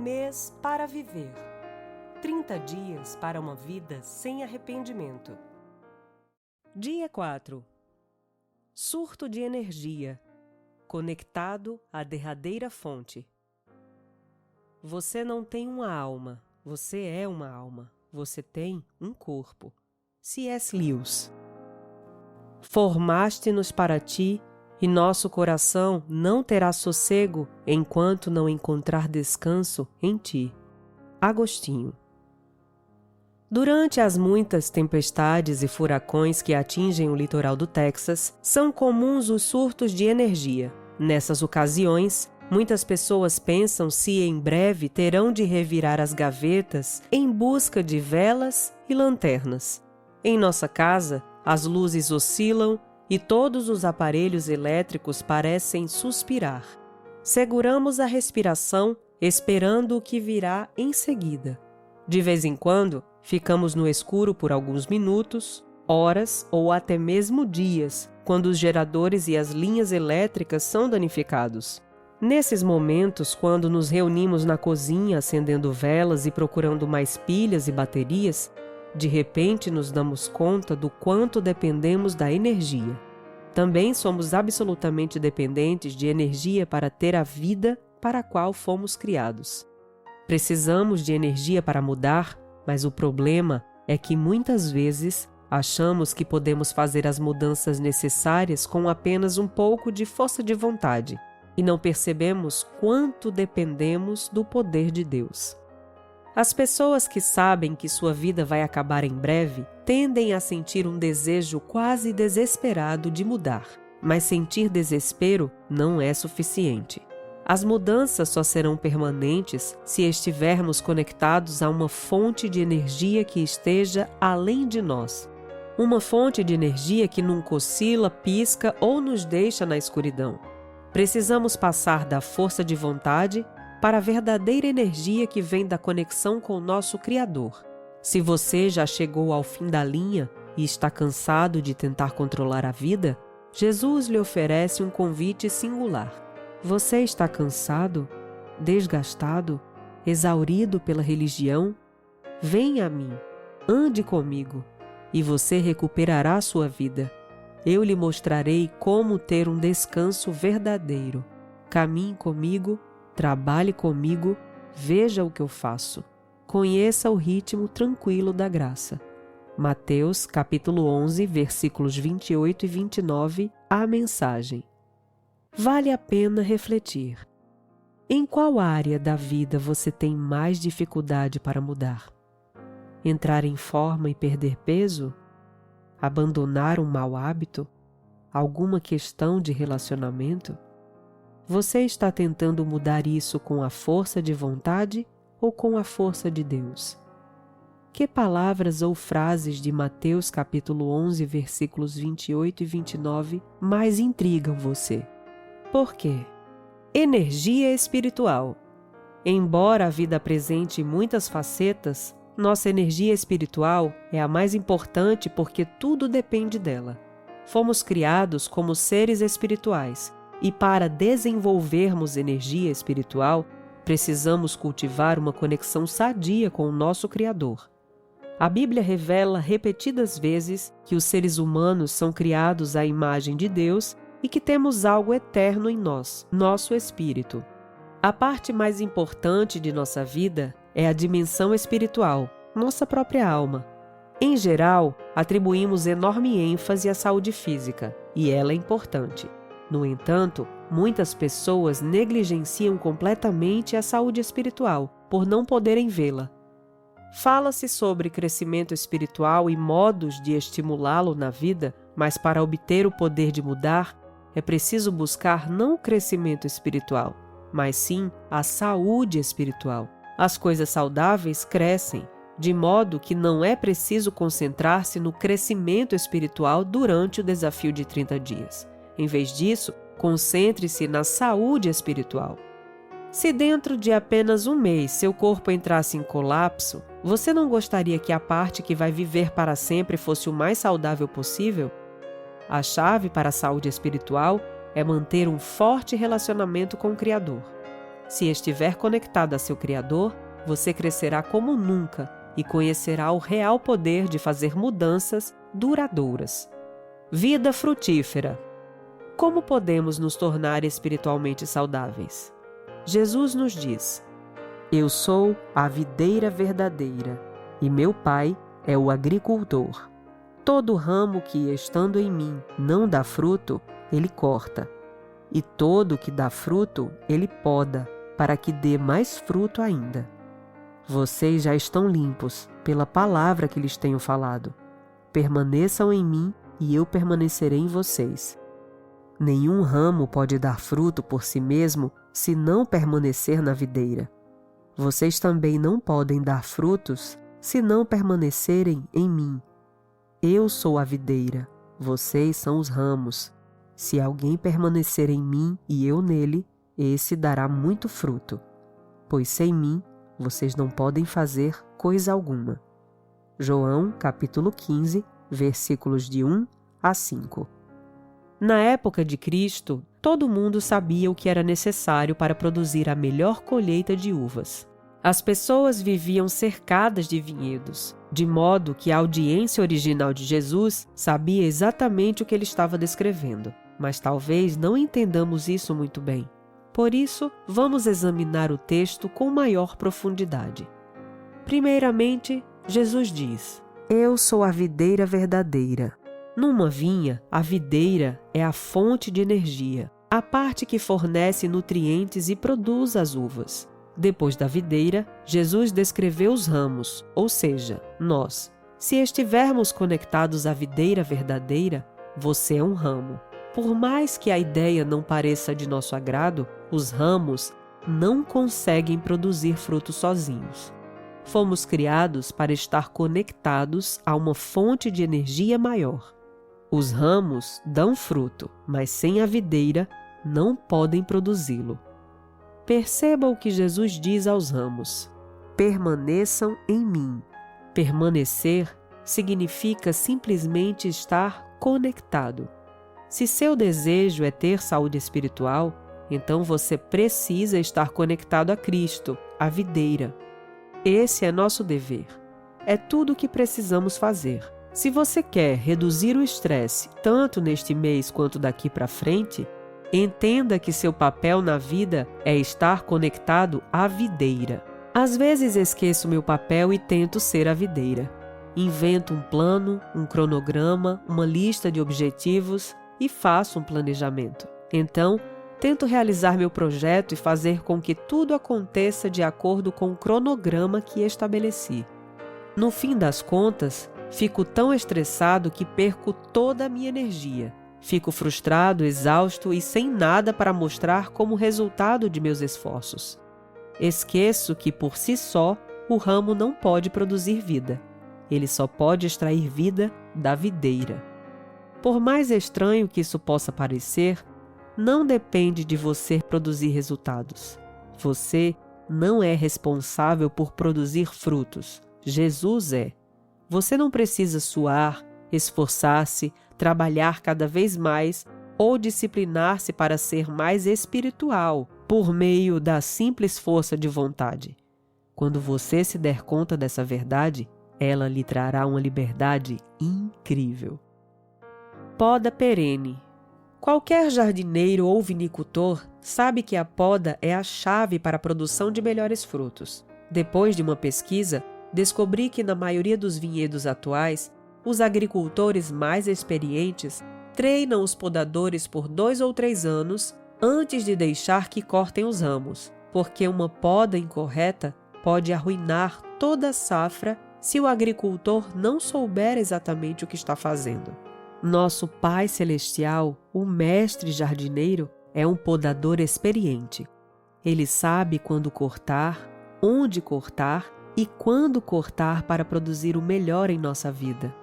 mês para viver. 30 dias para uma vida sem arrependimento. Dia 4. Surto de energia. Conectado à derradeira fonte. Você não tem uma alma, você é uma alma. Você tem um corpo. C.S. Lewis. Formaste-nos para ti, e nosso coração não terá sossego enquanto não encontrar descanso em ti. Agostinho. Durante as muitas tempestades e furacões que atingem o litoral do Texas, são comuns os surtos de energia. Nessas ocasiões, muitas pessoas pensam se em breve terão de revirar as gavetas em busca de velas e lanternas. Em nossa casa, as luzes oscilam e todos os aparelhos elétricos parecem suspirar. Seguramos a respiração, esperando o que virá em seguida. De vez em quando, ficamos no escuro por alguns minutos, horas ou até mesmo dias, quando os geradores e as linhas elétricas são danificados. Nesses momentos, quando nos reunimos na cozinha acendendo velas e procurando mais pilhas e baterias, de repente nos damos conta do quanto dependemos da energia. Também somos absolutamente dependentes de energia para ter a vida para a qual fomos criados. Precisamos de energia para mudar, mas o problema é que muitas vezes achamos que podemos fazer as mudanças necessárias com apenas um pouco de força de vontade e não percebemos quanto dependemos do poder de Deus. As pessoas que sabem que sua vida vai acabar em breve tendem a sentir um desejo quase desesperado de mudar, mas sentir desespero não é suficiente. As mudanças só serão permanentes se estivermos conectados a uma fonte de energia que esteja além de nós. Uma fonte de energia que nunca oscila, pisca ou nos deixa na escuridão. Precisamos passar da força de vontade para a verdadeira energia que vem da conexão com o nosso Criador. Se você já chegou ao fim da linha e está cansado de tentar controlar a vida, Jesus lhe oferece um convite singular. Você está cansado, desgastado, exaurido pela religião? Venha a mim, ande comigo, e você recuperará sua vida. Eu lhe mostrarei como ter um descanso verdadeiro. Caminhe comigo, trabalhe comigo, veja o que eu faço. Conheça o ritmo tranquilo da graça. Mateus, capítulo 11, versículos 28 e 29, a mensagem. Vale a pena refletir. Em qual área da vida você tem mais dificuldade para mudar? Entrar em forma e perder peso? Abandonar um mau hábito? Alguma questão de relacionamento? Você está tentando mudar isso com a força de vontade ou com a força de Deus? Que palavras ou frases de Mateus capítulo 11, versículos 28 e 29 mais intrigam você? Por quê? Energia espiritual. Embora a vida apresente muitas facetas, nossa energia espiritual é a mais importante porque tudo depende dela. Fomos criados como seres espirituais e para desenvolvermos energia espiritual, precisamos cultivar uma conexão sadia com o nosso Criador. A Bíblia revela repetidas vezes que os seres humanos são criados à imagem de Deus e que temos algo eterno em nós, nosso espírito. A parte mais importante de nossa vida é a dimensão espiritual, nossa própria alma. Em geral, atribuímos enorme ênfase à saúde física, e ela é importante. No entanto, muitas pessoas negligenciam completamente a saúde espiritual, por não poderem vê-la. Fala-se sobre crescimento espiritual e modos de estimulá-lo na vida, mas para obter o poder de mudar, é preciso buscar não o crescimento espiritual, mas sim a saúde espiritual. As coisas saudáveis crescem, de modo que não é preciso concentrar-se no crescimento espiritual durante o desafio de 30 dias. Em vez disso, concentre-se na saúde espiritual. Se dentro de apenas um mês seu corpo entrasse em colapso, você não gostaria que a parte que vai viver para sempre fosse o mais saudável possível? A chave para a saúde espiritual é manter um forte relacionamento com o Criador. Se estiver conectado a seu Criador, você crescerá como nunca e conhecerá o real poder de fazer mudanças duradouras. Vida frutífera. Como podemos nos tornar espiritualmente saudáveis? Jesus nos diz: Eu sou a videira verdadeira, e meu Pai é o agricultor. Todo ramo que, estando em mim, não dá fruto, ele corta. E todo que dá fruto, ele poda, para que dê mais fruto ainda. Vocês já estão limpos pela palavra que lhes tenho falado. Permaneçam em mim e eu permanecerei em vocês. Nenhum ramo pode dar fruto por si mesmo se não permanecer na videira. Vocês também não podem dar frutos se não permanecerem em mim. Eu sou a videira, vocês são os ramos. Se alguém permanecer em mim e eu nele, esse dará muito fruto, pois sem mim vocês não podem fazer coisa alguma. João, capítulo 15, versículos de 1 a 5. Na época de Cristo, todo mundo sabia o que era necessário para produzir a melhor colheita de uvas. As pessoas viviam cercadas de vinhedos, de modo que a audiência original de Jesus sabia exatamente o que ele estava descrevendo, mas talvez não entendamos isso muito bem. Por isso, vamos examinar o texto com maior profundidade. Primeiramente, Jesus diz: Eu sou a videira verdadeira. Numa vinha, a videira é a fonte de energia, a parte que fornece nutrientes e produz as uvas. Depois da videira, Jesus descreveu os ramos, ou seja, nós. Se estivermos conectados à videira verdadeira, você é um ramo. Por mais que a ideia não pareça de nosso agrado, os ramos não conseguem produzir frutos sozinhos. Fomos criados para estar conectados a uma fonte de energia maior. Os ramos dão fruto, mas sem a videira não podem produzi-lo. Perceba o que Jesus diz aos ramos: permaneçam em mim. Permanecer significa simplesmente estar conectado. Se seu desejo é ter saúde espiritual, então você precisa estar conectado a Cristo, a videira. Esse é nosso dever. É tudo o que precisamos fazer. Se você quer reduzir o estresse, tanto neste mês quanto daqui para frente, entenda que seu papel na vida é estar conectado à videira. Às vezes esqueço meu papel e tento ser a videira. Invento um plano, um cronograma, uma lista de objetivos e faço um planejamento. Então, tento realizar meu projeto e fazer com que tudo aconteça de acordo com o cronograma que estabeleci. No fim das contas, fico tão estressado que perco toda a minha energia. Fico frustrado, exausto e sem nada para mostrar como resultado de meus esforços. Esqueço que, por si só, o ramo não pode produzir vida. Ele só pode extrair vida da videira. Por mais estranho que isso possa parecer, não depende de você produzir resultados. Você não é responsável por produzir frutos. Jesus é. Você não precisa suar, esforçar-se, trabalhar cada vez mais ou disciplinar-se para ser mais espiritual por meio da simples força de vontade. Quando você se der conta dessa verdade, ela lhe trará uma liberdade incrível. Poda perene. Qualquer jardineiro ou vinicultor sabe que a poda é a chave para a produção de melhores frutos. Depois de uma pesquisa, descobri que na maioria dos vinhedos atuais, os agricultores mais experientes treinam os podadores por 2 ou 3 anos antes de deixar que cortem os ramos, porque uma poda incorreta pode arruinar toda a safra se o agricultor não souber exatamente o que está fazendo. Nosso Pai Celestial, o mestre jardineiro, é um podador experiente. Ele sabe quando cortar, onde cortar e quando cortar para produzir o melhor em nossa vida.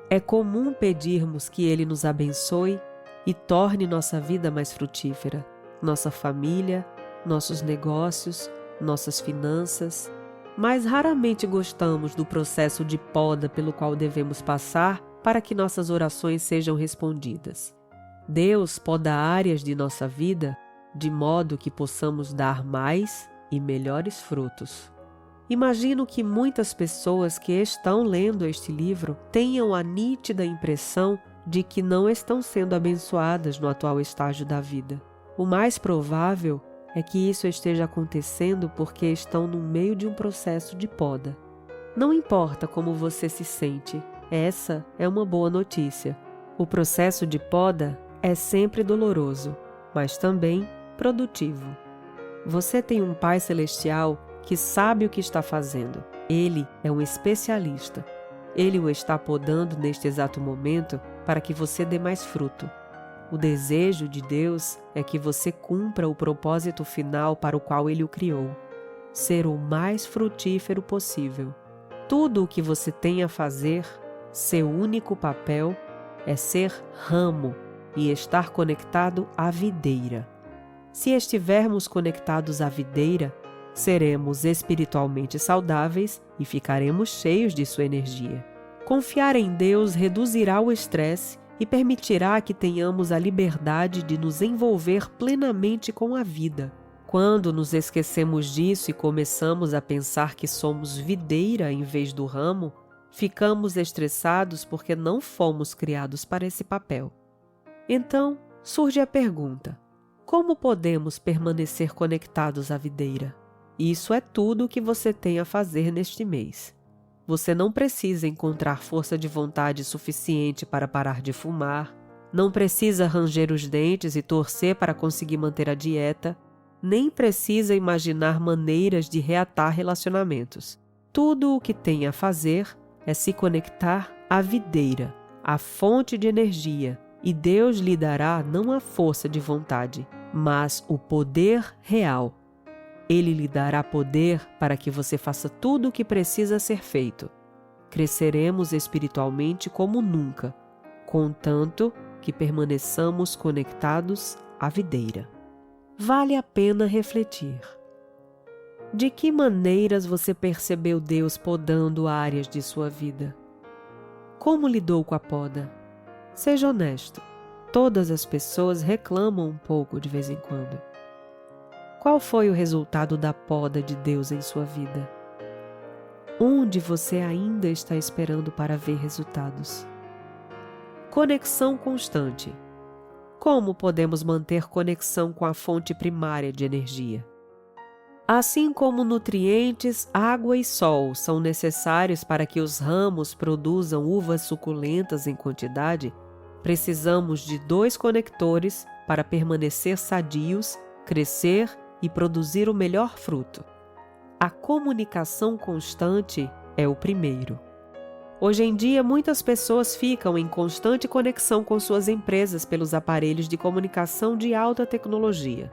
É comum pedirmos que Ele nos abençoe e torne nossa vida mais frutífera, nossa família, nossos negócios, nossas finanças, mas raramente gostamos do processo de poda pelo qual devemos passar para que nossas orações sejam respondidas. Deus poda áreas de nossa vida de modo que possamos dar mais e melhores frutos. Imagino que muitas pessoas que estão lendo este livro tenham a nítida impressão de que não estão sendo abençoadas no atual estágio da vida. O mais provável é que isso esteja acontecendo porque estão no meio de um processo de poda. Não importa como você se sente, essa é uma boa notícia. O processo de poda é sempre doloroso, mas também produtivo. Você tem um Pai Celestial que sabe o que está fazendo. Ele é um especialista. Ele o está podando neste exato momento para que você dê mais fruto. O desejo de Deus é que você cumpra o propósito final para o qual Ele o criou: ser o mais frutífero possível. Tudo o que você tem a fazer, seu único papel, é ser ramo e estar conectado à videira. Se estivermos conectados à videira, seremos espiritualmente saudáveis e ficaremos cheios de sua energia. Confiar em Deus reduzirá o estresse e permitirá que tenhamos a liberdade de nos envolver plenamente com a vida. Quando nos esquecemos disso e começamos a pensar que somos videira em vez do ramo, ficamos estressados porque não fomos criados para esse papel. Então, surge a pergunta: como podemos permanecer conectados à videira? Isso é tudo o que você tem a fazer neste mês. Você não precisa encontrar força de vontade suficiente para parar de fumar, não precisa ranger os dentes e torcer para conseguir manter a dieta, nem precisa imaginar maneiras de reatar relacionamentos. Tudo o que tem a fazer é se conectar à videira, à fonte de energia, e Deus lhe dará não a força de vontade, mas o poder real. Ele lhe dará poder para que você faça tudo o que precisa ser feito. Cresceremos espiritualmente como nunca, contanto que permaneçamos conectados à videira. Vale a pena refletir. De que maneiras você percebeu Deus podando áreas de sua vida? Como lidou com a poda? Seja honesto. Todas as pessoas reclamam um pouco de vez em quando. Qual foi o resultado da poda de Deus em sua vida? Onde você ainda está esperando para ver resultados? Conexão constante. Como podemos manter conexão com a fonte primária de energia? Assim como nutrientes, água e sol são necessários para que os ramos produzam uvas suculentas em quantidade, precisamos de 2 conectores para permanecer sadios, crescer e produzir o melhor fruto. A comunicação constante é o primeiro. Hoje em dia, muitas pessoas ficam em constante conexão com suas empresas pelos aparelhos de comunicação de alta tecnologia.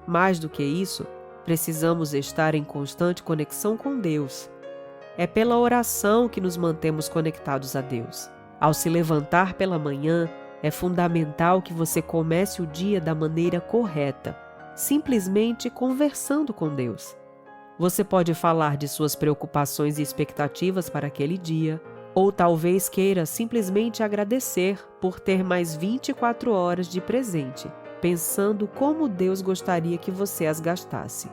Mais do que isso, precisamos estar em constante conexão com Deus. É pela oração que nos mantemos conectados a Deus. Ao se levantar pela manhã, é fundamental que você comece o dia da maneira correta, simplesmente conversando com Deus. Você pode falar de suas preocupações e expectativas para aquele dia, ou talvez queira simplesmente agradecer por ter mais 24 horas de presente, pensando como Deus gostaria que você as gastasse.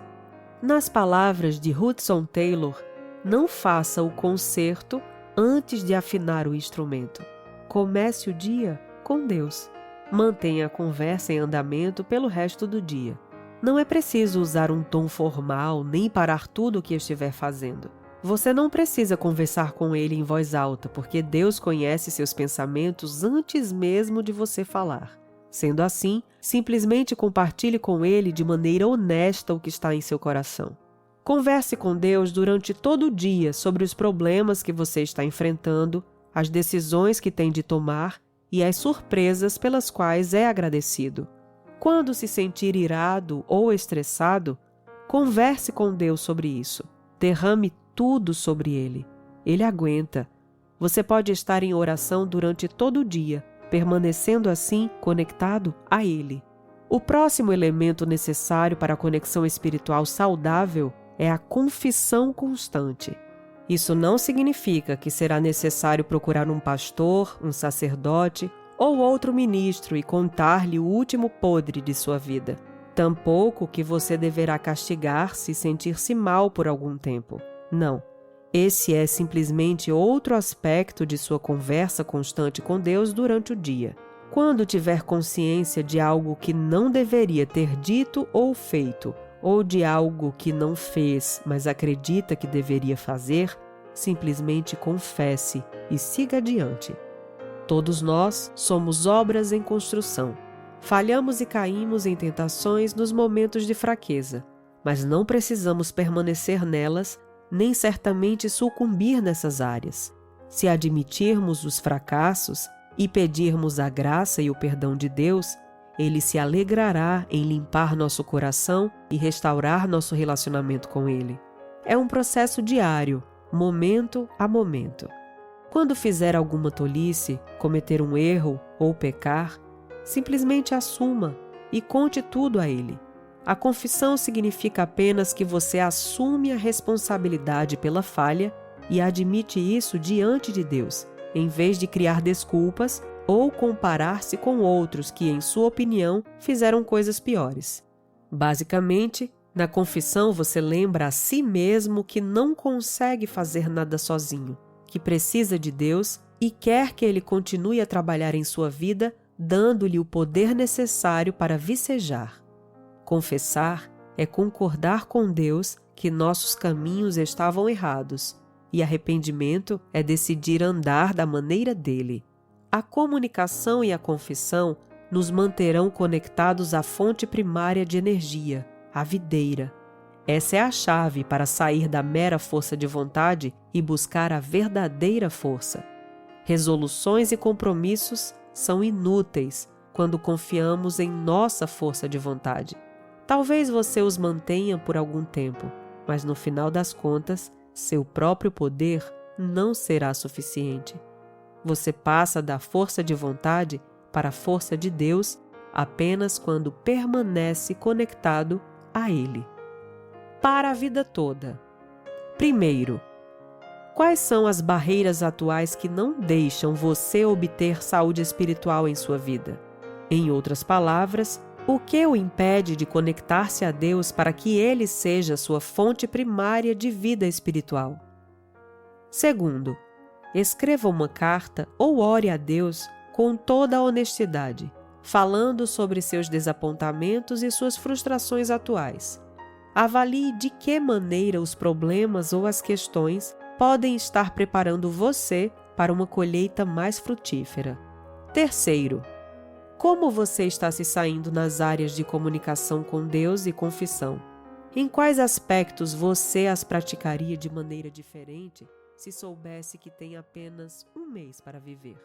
Nas palavras de Hudson Taylor, não faça o concerto antes de afinar o instrumento. Comece o dia com Deus. Mantenha a conversa em andamento pelo resto do dia. Não é preciso usar um tom formal nem parar tudo o que estiver fazendo. Você não precisa conversar com ele em voz alta, porque Deus conhece seus pensamentos antes mesmo de você falar. Sendo assim, simplesmente compartilhe com ele de maneira honesta o que está em seu coração. Converse com Deus durante todo o dia sobre os problemas que você está enfrentando, as decisões que tem de tomar e as surpresas pelas quais é agradecido. Quando se sentir irado ou estressado, converse com Deus sobre isso. Derrame tudo sobre Ele. Ele aguenta. Você pode estar em oração durante todo o dia, permanecendo assim conectado a Ele. O próximo elemento necessário para a conexão espiritual saudável é a confissão constante. Isso não significa que será necessário procurar um pastor, um sacerdote ou outro ministro e contar-lhe o último podre de sua vida. Tampouco que você deverá castigar-se e sentir-se mal por algum tempo. Não. Esse é simplesmente outro aspecto de sua conversa constante com Deus durante o dia. Quando tiver consciência de algo que não deveria ter dito ou feito, ou de algo que não fez, mas acredita que deveria fazer, simplesmente confesse e siga adiante. Todos nós somos obras em construção. Falhamos e caímos em tentações nos momentos de fraqueza, mas não precisamos permanecer nelas, nem certamente sucumbir nessas áreas. Se admitirmos os fracassos e pedirmos a graça e o perdão de Deus, Ele se alegrará em limpar nosso coração e restaurar nosso relacionamento com Ele. É um processo diário, momento a momento. Quando fizer alguma tolice, cometer um erro ou pecar, simplesmente assuma e conte tudo a Ele. A confissão significa apenas que você assume a responsabilidade pela falha e admite isso diante de Deus, em vez de criar desculpas ou comparar-se com outros que, em sua opinião, fizeram coisas piores. Basicamente, na confissão você lembra a si mesmo que não consegue fazer nada sozinho, que precisa de Deus e quer que Ele continue a trabalhar em sua vida, dando-lhe o poder necessário para vicejar. Confessar é concordar com Deus que nossos caminhos estavam errados, e arrependimento é decidir andar da maneira dele. A comunicação e a confissão nos manterão conectados à fonte primária de energia, a videira. Essa é a chave para sair da mera força de vontade e buscar a verdadeira força. Resoluções e compromissos são inúteis quando confiamos em nossa força de vontade. Talvez você os mantenha por algum tempo, mas no final das contas, seu próprio poder não será suficiente. Você passa da força de vontade para a força de Deus apenas quando permanece conectado a Ele. Para a vida toda. Primeiro, quais são as barreiras atuais que não deixam você obter saúde espiritual em sua vida? Em outras palavras, o que o impede de conectar-se a Deus para que Ele seja sua fonte primária de vida espiritual? Segundo, escreva uma carta ou ore a Deus com toda a honestidade, falando sobre seus desapontamentos e suas frustrações atuais. Avalie de que maneira os problemas ou as questões podem estar preparando você para uma colheita mais frutífera. Terceiro, como você está se saindo nas áreas de comunicação com Deus e confissão? Em quais aspectos você as praticaria de maneira diferente se soubesse que tem apenas um mês para viver?